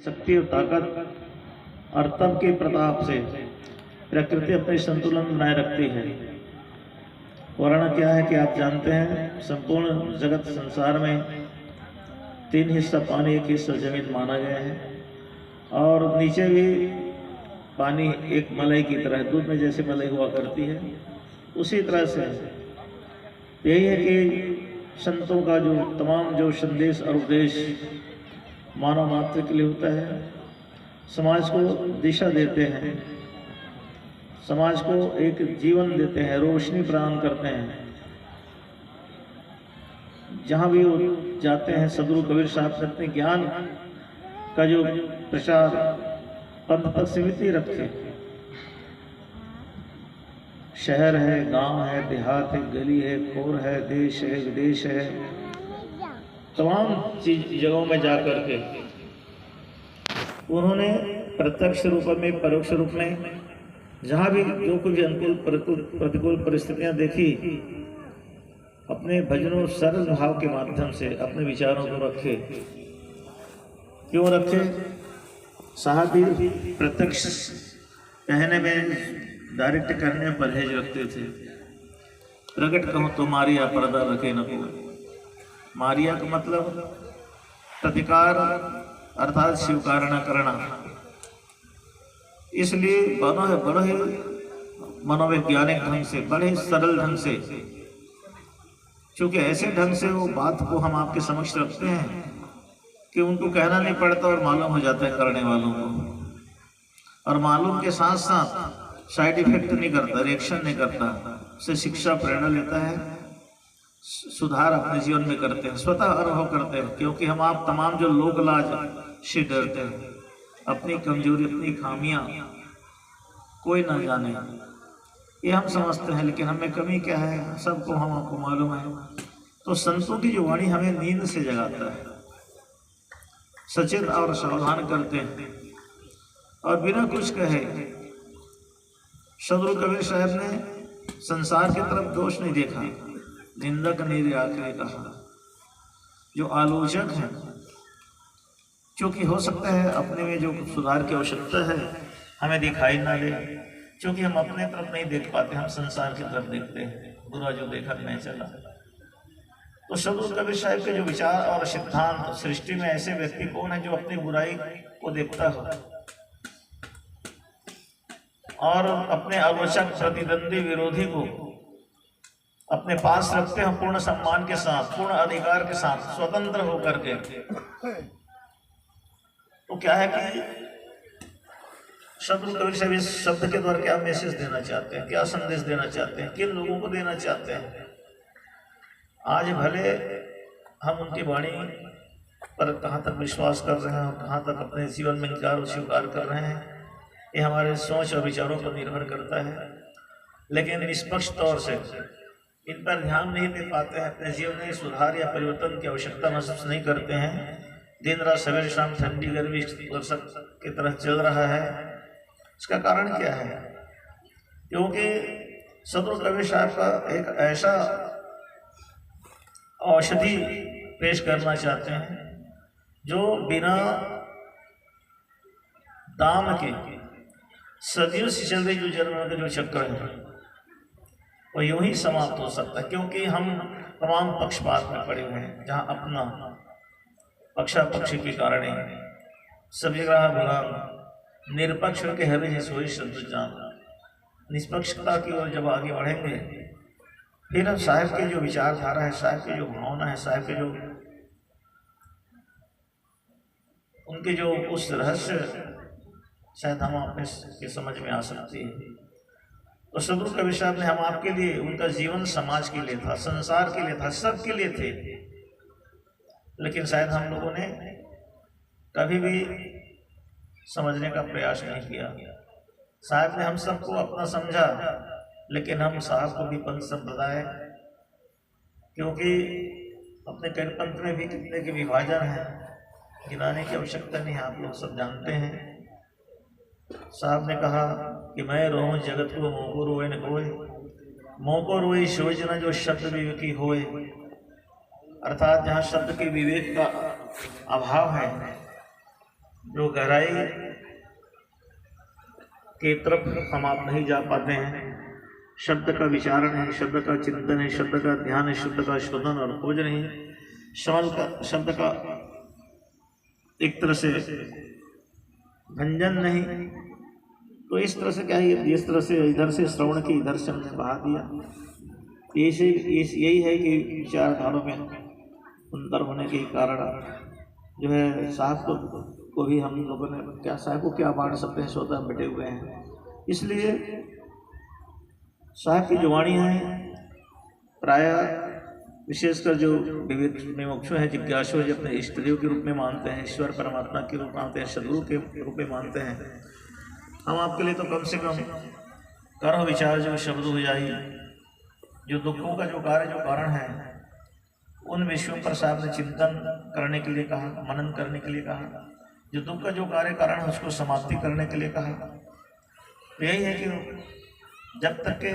शक्ति और ताकत और तप के प्रताप से प्रकृति अपने संतुलन बनाए रखती है। वर्ण क्या है कि आप जानते हैं, संपूर्ण जगत संसार में 3 हिस्सा पानी, 1 हिस्सा जमीन माना गया है। और नीचे भी पानी एक मलाई की तरह, दूध में जैसे मलाई हुआ करती है उसी तरह से यही है कि संतों का जो तमाम जो संदेश और उपदेश मानव मात्र के लिए होता है, समाज को दिशा देते हैं, समाज को एक जीवन देते हैं, रोशनी प्रदान करते हैं। जहाँ भी वो जाते हैं, सदगुरु कबीर साहब ने अपने ज्ञान का जो प्रचार पंथ तक सीमित ही रखे। शहर है, गांव है, देहात है, गली है, खोर है, देश है, विदेश है, तमाम जगहों में जा कर के उन्होंने प्रत्यक्ष रूप में, परोक्ष रूप में, जहाँ भी जो कुछ अनुकूल प्रतिकूल परिस्थितियां देखी, अपने भजनों सरल भाव के माध्यम से अपने विचारों को रखे। क्यों रखे? साहब भी प्रत्यक्ष कहने में, डायरेक्ट करने में परहेज रखते थे। प्रकट कहूँ तो मारिया पर्दा रखे न कोई। मारिया का मतलब प्रतिकार अर्थात स्वीकार न करना। इसलिए बड़े मनोवैज्ञानिक ढंग से, बड़े सरल ढंग से, क्योंकि ऐसे ढंग से वो बात को हम आपके समक्ष रखते हैं कि उनको कहना नहीं पड़ता और मालूम हो जाता है करने वालों को। और मालूम के साथ साथ साइड इफेक्ट नहीं करता, रिएक्शन नहीं करता, उससे शिक्षा प्रेरणा लेता है, सुधार अपने जीवन में करते हैं, स्वतः अनुभव करते हैं। क्योंकि हम आप तमाम जो लोक लाज से डरते हैं, अपनी कमजोरी, अपनी खामियां कोई ना जाने, ये हम समझते हैं, लेकिन हमें कमी क्या है सबको हम आपको मालूम है। तो संतों की जो वाणी हमें नींद से जगाता है, सचेत और सावधान करते हैं, और बिना कुछ कहे सदगुरु कबीर साहब ने संसार की तरफ दोष नहीं देखा, निंदक नहीं आके कहा। जो आलोचक हैं, क्योंकि हो सकता है अपने में जो सुधार की आवश्यकता है हमें दिखाई ना दे, क्योंकि हम अपने तरफ नहीं देख पाते, हम संसार की तरफ देखते हैं, बुरा जो देखा नहीं चला। तो सदगुरु कबीर साहब के जो विचार और सिद्धांत, सृष्टि में ऐसे व्यक्ति कौन है जो अपनी बुराई को देखता हो और अपने आलोचक, प्रतिद्वंदी, विरोधी को अपने पास रखते हैं पूर्ण सम्मान के साथ, पूर्ण अधिकार के साथ, स्वतंत्र होकर के। तो क्या है कि सदगुरु कबीर साहब इस शब्द के द्वारा क्या मैसेज देना चाहते हैं, क्या संदेश देना चाहते हैं, किन लोगों को देना चाहते हैं? आज भले हम उनकी वाणी पर कहाँ तक विश्वास कर रहे हैं और कहाँ तक अपने जीवन में इनकार और स्वीकार कर रहे हैं, ये हमारे सोच और विचारों पर निर्भर करता है। लेकिन निष्पक्ष तौर से इन पर ध्यान नहीं दे पाते हैं, अपने जीवन में सुधार या परिवर्तन की आवश्यकता महसूस नहीं करते हैं। दिन रात सवेरे शाम ठंडी गर्मी वर्षा की तरह चल रहा है। इसका कारण क्या है? क्योंकि सदगुरु कबीर साहब का एक ऐसा औषधि पेश करना चाहते हैं जो बिना दाम के सदियों से चल रही जो जन्म का जो चक्र है वो यूं ही समाप्त हो सकता है। क्योंकि हम तमाम पक्षपात में पड़े हुए हैं, जहाँ अपना पक्षापक्षी के कारण सब जगह भगवान निरपक्ष के हरे सोई शब्द जान। निष्पक्षता की ओर जब आगे बढ़ेंगे, फिर हम साहिब के जो विचारधारा है, साहिब की जो भावना है, साहिब के जो उनके जो उस रहस्य शायद हम अपने के समझ में आ सकती है। तो सदगुरु कबीर साहब ने हम आपके लिए, उनका जीवन समाज के लिए था, संसार के लिए था, सबके लिए थे। लेकिन शायद हम लोगों ने कभी भी समझने का प्रयास नहीं किया। साहब ने हम सबको अपना समझा, लेकिन हम साहब को भी पंथ संप्रदाय, क्योंकि अपने कईपंथ में भी कितने के विभाजन हैं, गिनाने की आवश्यकता नहीं है, आप लोग सब जानते हैं। साहब ने कहा कि मैं रोऊं जगत को मोह को रोए न कोय, मोह को रोए सोच न जो शब्द विवेकी होए। अर्थात जहाँ शब्द के विवेक का अभाव है जो गहराई की तरफ हम आप नहीं जा पाते हैं। शब्द का विचारण है, शब्द का चिंतन है, शब्द का ध्यान है, शब्द का शोधन और खोजन है, शब्द का एक तरह से भंजन नहीं। तो इस तरह से क्या है, इस तरह से इधर से श्रवण की इधर से हमने बहा दिया। यही है कि विचारधारों में अंतर होने के कारण जो है साहब को भी हम लोगों ने क्या साहब को क्या बांट सकते हैं, स्वतः बैठे हुए हैं। इसलिए साहब की जो वाणी है प्राय विशेषकर जो विविध मुमुक्षु हैं, जिज्ञासु हैं, जो अपने इष्ट देव के रूप में मानते हैं, ईश्वर परमात्मा के रूप में मानते हैं, सदगुरु के रूप में मानते हैं। हम आपके लिए तो कम से कम करो विचार जो शब्द हो जाए, जो दुखों का जो कार्य जो कारण है उन विषयों पर साहब ने चिंतन करने के लिए कहा, मनन करने के लिए कहा। जो दुख का जो कार्य कारण है उसको समाप्ति करने के लिए कहा। तो यही है कि जब तक के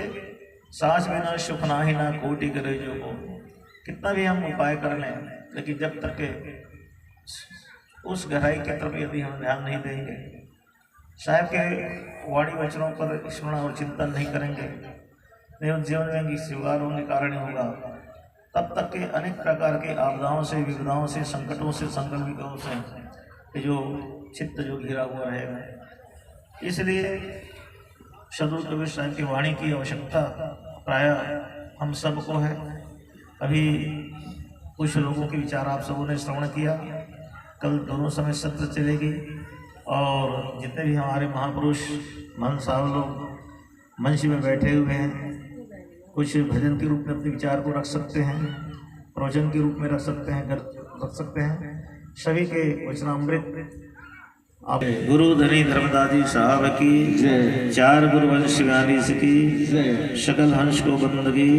सांस बिना सुख ना ही ना कोटि करे जो हो, कितना भी हम उपाय कर लें, लेकिन जब तक के उस गहराई की तरफ यदि हम ध्यान नहीं देंगे, साहब के वाणी वचनों पर स्मरण और चिंतन नहीं करेंगे, नहीं जीवन में स्वीकार होने कारण होगा, तब तक के अनेक प्रकार के आपदाओं से, विपदाओं से, संकटों से, संकल्पितों से जो चित्त जो घिरा हुआ रहेगा। इसलिए सदगुरु कबीर साहब की वाणी की आवश्यकता प्राय हम सबको है। अभी कुछ लोगों के विचार आप सबों ने श्रवण किया। कल दोनों समय सत्र चलेगी और जितने भी हमारे महापुरुष महंत साहब लोग मंच में बैठे हुए हैं, कुछ भजन के रूप में अपने विचार को रख सकते हैं, प्रवचन के रूप में रख सकते हैं, रख सकते हैं। सभी के वचनामृत आप गुरु धनी धर्मदास साहब की, चार गुरु वंश की, सकल हंस को बंदगी।